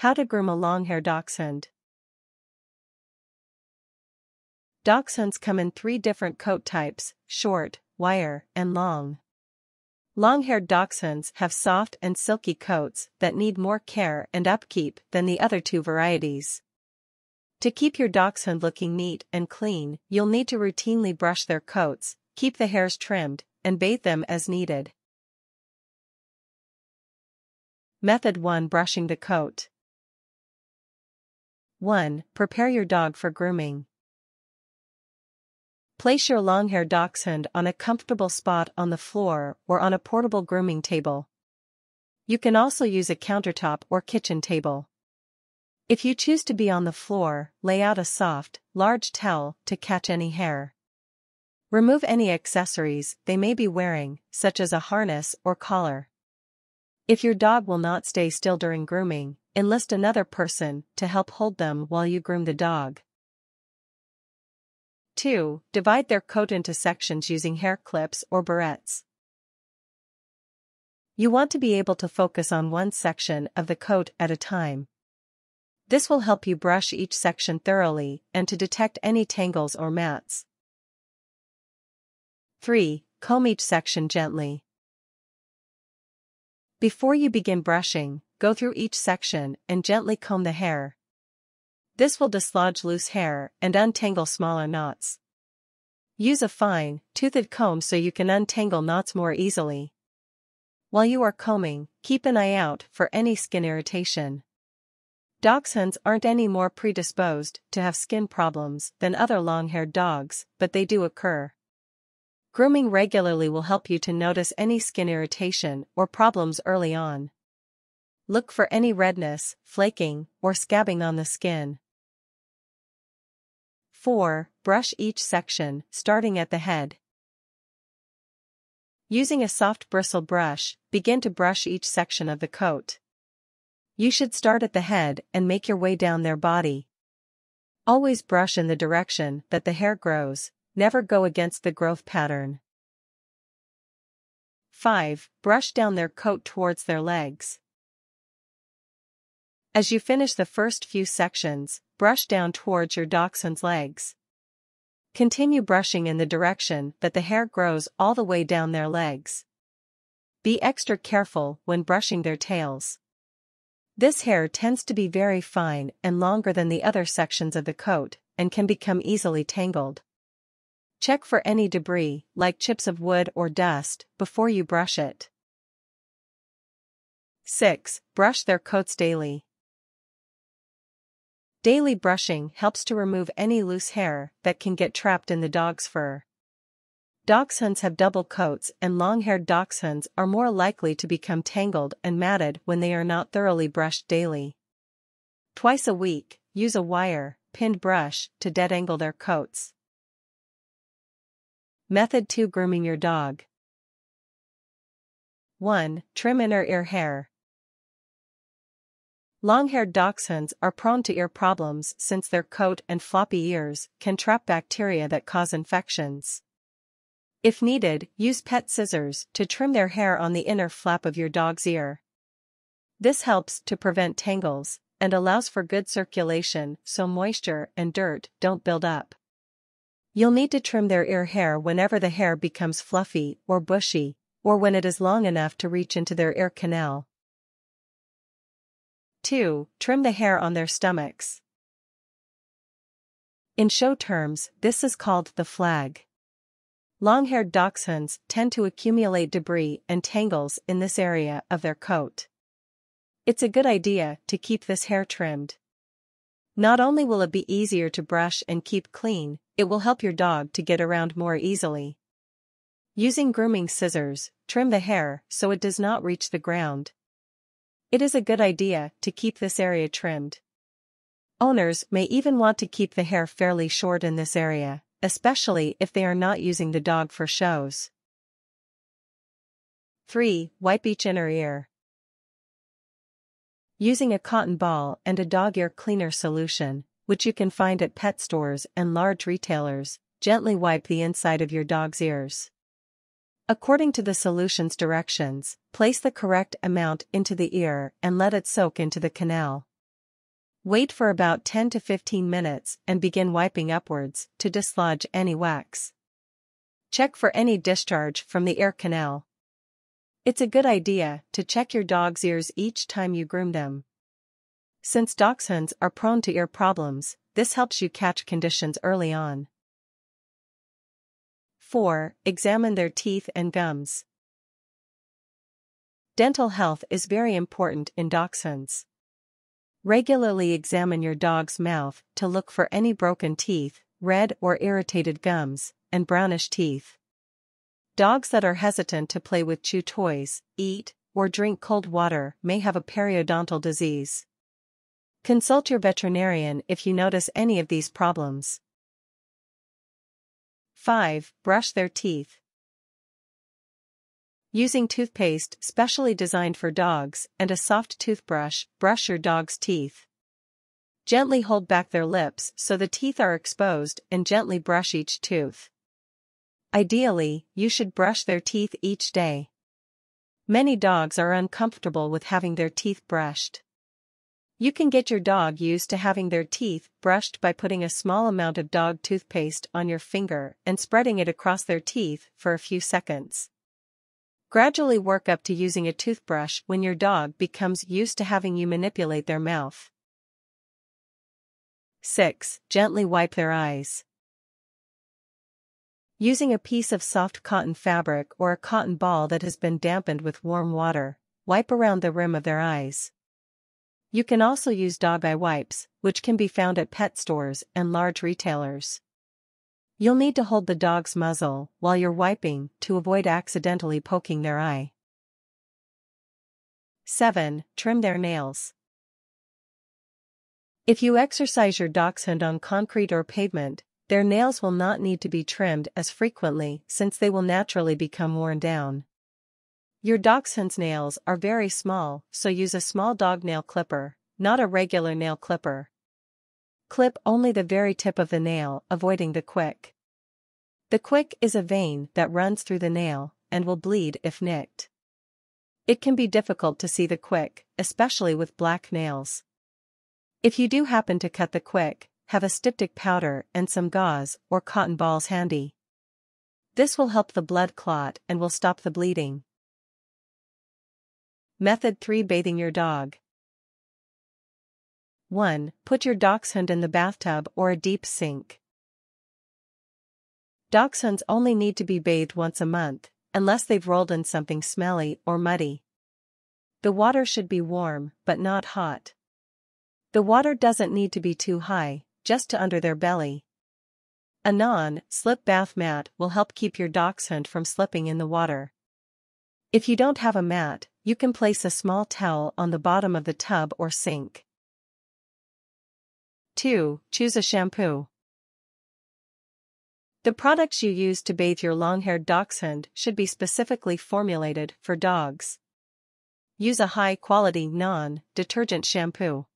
How to groom a long-haired dachshund. Dachshunds come in 3 different coat types: short, wire, and long. Long-haired dachshunds have soft and silky coats that need more care and upkeep than the other 2 varieties. To keep your dachshund looking neat and clean, you'll need to routinely brush their coats, keep the hairs trimmed, and bathe them as needed. Method 1: Brushing the coat. 1. Prepare your dog for grooming. Place your long-haired dachshund on a comfortable spot on the floor or on a portable grooming table. You can also use a countertop or kitchen table. If you choose to be on the floor, lay out a soft, large towel to catch any hair. Remove any accessories they may be wearing, such as a harness or collar. If your dog will not stay still during grooming, enlist another person to help hold them while you groom the dog. 2. Divide their coat into sections using hair clips or barrettes. You want to be able to focus on one section of the coat at a time. This will help you brush each section thoroughly and to detect any tangles or mats. 3. Comb each section gently. Before you begin brushing, go through each section and gently comb the hair. This will dislodge loose hair and untangle smaller knots. Use a fine, toothed comb so you can untangle knots more easily. While you are combing, keep an eye out for any skin irritation. Dachshunds aren't any more predisposed to have skin problems than other long-haired dogs, but they do occur. Grooming regularly will help you to notice any skin irritation or problems early on. Look for any redness, flaking, or scabbing on the skin. 4. Brush each section, starting at the head. Using a soft bristled brush, begin to brush each section of the coat. You should start at the head and make your way down their body. Always brush in the direction that the hair grows, never go against the growth pattern. 5. Brush down their coat towards their legs. As you finish the first few sections, brush down towards your dachshund's legs. Continue brushing in the direction that the hair grows all the way down their legs. Be extra careful when brushing their tails. This hair tends to be very fine and longer than the other sections of the coat, and can become easily tangled. Check for any debris, like chips of wood or dust, before you brush it. 6. Brush their coats daily. Daily brushing helps to remove any loose hair that can get trapped in the dog's fur. Dachshunds have double coats, and long-haired dachshunds are more likely to become tangled and matted when they are not thoroughly brushed daily. Twice a week, use a wire, pinned brush to detangle their coats. Method 2: Grooming your dog. 1. Trim inner ear hair. Long-haired dachshunds are prone to ear problems since their coat and floppy ears can trap bacteria that cause infections. If needed, use pet scissors to trim their hair on the inner flap of your dog's ear. This helps to prevent tangles and allows for good circulation so moisture and dirt don't build up. You'll need to trim their ear hair whenever the hair becomes fluffy or bushy, or when it is long enough to reach into their ear canal. 2. Trim the hair on their stomachs. In show terms, this is called the flag. Long-haired dachshunds tend to accumulate debris and tangles in this area of their coat. It's a good idea to keep this hair trimmed. Not only will it be easier to brush and keep clean, it will help your dog to get around more easily. Using grooming scissors, trim the hair so it does not reach the ground. It is a good idea to keep this area trimmed. Owners may even want to keep the hair fairly short in this area, especially if they are not using the dog for shows. 3. Wipe each inner ear. Using a cotton ball and a dog ear cleaner solution, which you can find at pet stores and large retailers, gently wipe the inside of your dog's ears. According to the solution's directions, place the correct amount into the ear and let it soak into the canal. Wait for about 10 to 15 minutes and begin wiping upwards to dislodge any wax. Check for any discharge from the ear canal. It's a good idea to check your dog's ears each time you groom them. Since dachshunds are prone to ear problems, this helps you catch conditions early on. 4. Examine their teeth and gums. Dental health is very important in dachshunds. Regularly examine your dog's mouth to look for any broken teeth, red or irritated gums, and brownish teeth. Dogs that are hesitant to play with chew toys, eat, or drink cold water may have a periodontal disease. Consult your veterinarian if you notice any of these problems. 5. Brush their teeth. Using toothpaste specially designed for dogs and a soft toothbrush, brush your dog's teeth. Gently hold back their lips so the teeth are exposed and gently brush each tooth. Ideally, you should brush their teeth each day. Many dogs are uncomfortable with having their teeth brushed. You can get your dog used to having their teeth brushed by putting a small amount of dog toothpaste on your finger and spreading it across their teeth for a few seconds. Gradually work up to using a toothbrush when your dog becomes used to having you manipulate their mouth. 6. Gently wipe their eyes. Using a piece of soft cotton fabric or a cotton ball that has been dampened with warm water, wipe around the rim of their eyes. You can also use dog eye wipes, which can be found at pet stores and large retailers. You'll need to hold the dog's muzzle while you're wiping to avoid accidentally poking their eye. 7. Trim their nails. If you exercise your dachshund on concrete or pavement, their nails will not need to be trimmed as frequently since they will naturally become worn down. Your dachshund's nails are very small, so use a small dog nail clipper, not a regular nail clipper. Clip only the very tip of the nail, avoiding the quick. The quick is a vein that runs through the nail and will bleed if nicked. It can be difficult to see the quick, especially with black nails. If you do happen to cut the quick, have a styptic powder and some gauze or cotton balls handy. This will help the blood clot and will stop the bleeding. Method 3. Bathing your dog. 1. Put your dachshund in the bathtub or a deep sink. Dachshunds only need to be bathed once a month, unless they've rolled in something smelly or muddy. The water should be warm, but not hot. The water doesn't need to be too high, just to under their belly. A non-slip bath mat will help keep your dachshund from slipping in the water. If you don't have a mat, you can place a small towel on the bottom of the tub or sink. 2. Choose a shampoo. The products you use to bathe your long-haired dachshund should be specifically formulated for dogs. Use a high-quality non-detergent shampoo.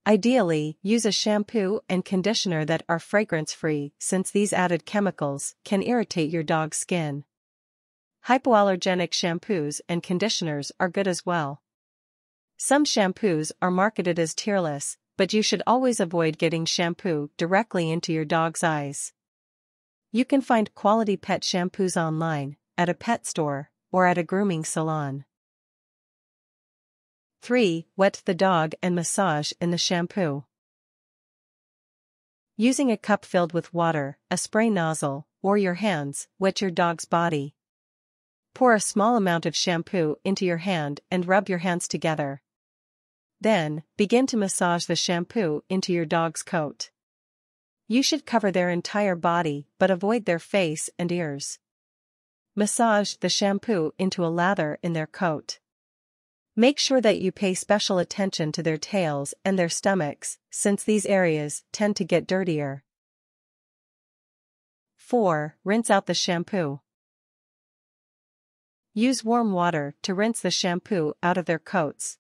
Ideally, use a shampoo and conditioner that are fragrance-free since these added chemicals can irritate your dog's skin. Hypoallergenic shampoos and conditioners are good as well. Some shampoos are marketed as tearless, but you should always avoid getting shampoo directly into your dog's eyes. You can find quality pet shampoos online, at a pet store, or at a grooming salon. 3. Wet the dog and massage in the shampoo. Using a cup filled with water, a spray nozzle, or your hands, wet your dog's body. Pour a small amount of shampoo into your hand and rub your hands together. Then, begin to massage the shampoo into your dog's coat. You should cover their entire body but avoid their face and ears. Massage the shampoo into a lather in their coat. Make sure that you pay special attention to their tails and their stomachs, since these areas tend to get dirtier. 4. Rinse out the shampoo. Use warm water to rinse the shampoo out of their coats.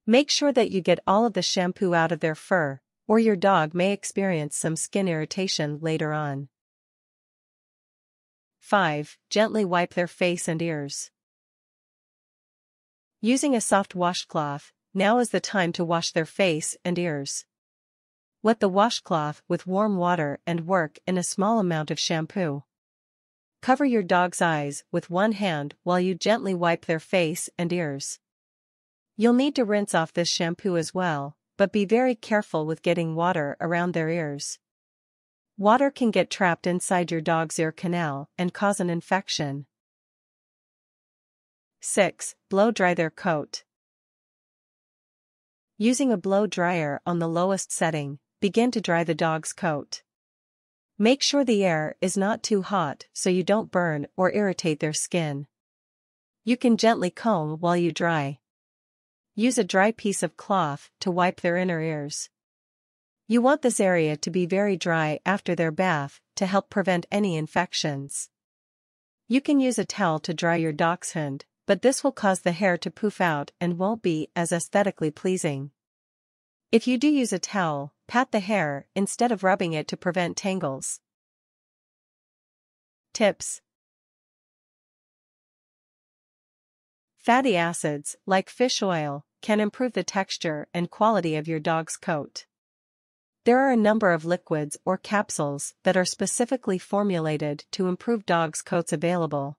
Make sure that you get all of the shampoo out of their fur, or your dog may experience some skin irritation later on. 5. Gently wipe their face and ears. Using a soft washcloth, now is the time to wash their face and ears. Wet the washcloth with warm water and work in a small amount of shampoo. Cover your dog's eyes with one hand while you gently wipe their face and ears. You'll need to rinse off this shampoo as well, but be very careful with getting water around their ears. Water can get trapped inside your dog's ear canal and cause an infection. 6. Blow dry their coat. Using a blow dryer on the lowest setting, begin to dry the dog's coat. Make sure the air is not too hot so you don't burn or irritate their skin. You can gently comb while you dry. Use a dry piece of cloth to wipe their inner ears. You want this area to be very dry after their bath to help prevent any infections. You can use a towel to dry your dachshund, but this will cause the hair to poof out and won't be as aesthetically pleasing. If you do use a towel, pat the hair instead of rubbing it to prevent tangles. Tips. Fatty acids, like fish oil, can improve the texture and quality of your dog's coat. There are a number of liquids or capsules that are specifically formulated to improve dogs' coats available.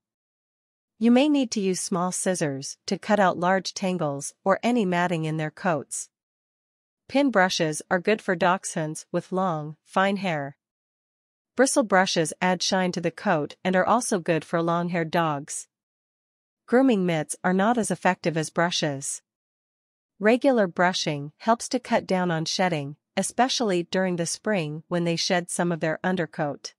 You may need to use small scissors to cut out large tangles or any matting in their coats. Pin brushes are good for dachshunds with long, fine hair. Bristle brushes add shine to the coat and are also good for long-haired dogs. Grooming mitts are not as effective as brushes. Regular brushing helps to cut down on shedding, especially during the spring when they shed some of their undercoat.